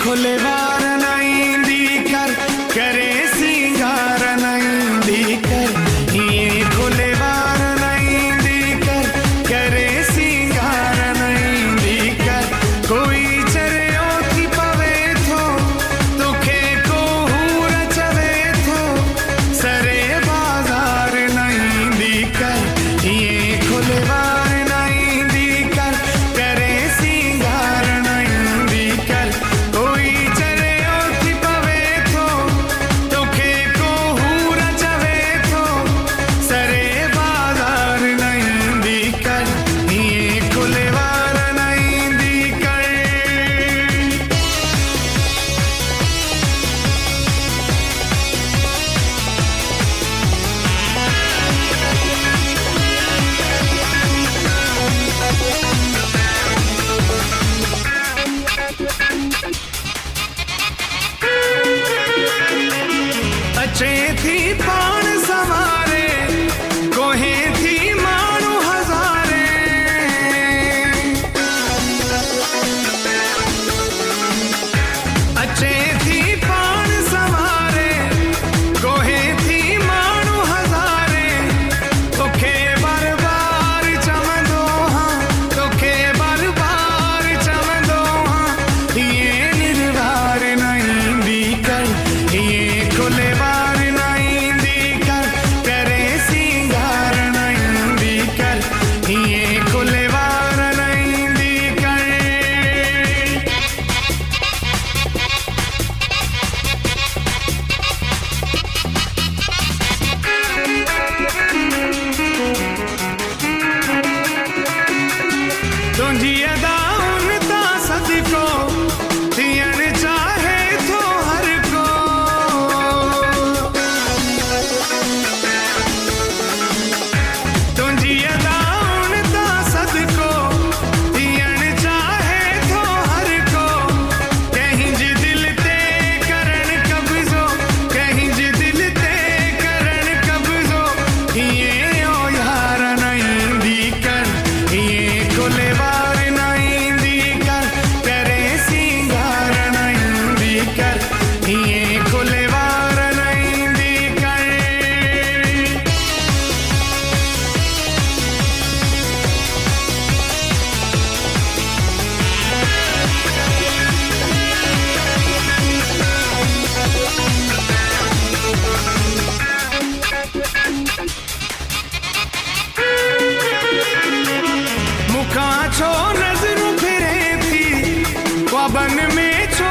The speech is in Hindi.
खुलेवार नाइंदी कर करे सिंगार नाइंदी कर ये खुलेवार नाइंदी कर करे सिंगार नाइंदी कर कोई चरियो थी पवे थो तुखे को हूर चवे थो सरे बाजार नाइंदी कर ये खुलेवार नाइंदी कर करे सिंगार नाइंदी कर कोई चरियो थी पवे थो तुखे को हूर चवे थो सरे बाजार नाइंदी कर ये खुलेवार नाइंदी कर अचे थी पाण सवारे कोहे थी माण्हू हज़ारे अचे थी पाण सवारे कोहे थी माण्हू हज़ारे तोखे बार बार चवंदो हाँ तोखे बार बार चवंदो हाँ ये निर्वार नाइंदी कर ये खुलेवार नाइंदी कर करे सिंगार नाइंदी कर ये खुलेवार नाइंदी कर तुंहिंजी अदाउन तां सदिको थियण चाहे थो हर को तुंहिंजी अदाउन तां सदिको थियण चाहे थो हर को कंहिंजी दिलि ते करण कब्ज़ो कंहिंजी दिलि ते करण कब्ज़ो ये ओ यार नाइंदी कर ये खुलेवार नाइंदी कर करे सिंगार नाइंदी कर ये खुलेवार नाइंदी कर मुखा छो नजरूं फिरे थी ख्वाबन में छो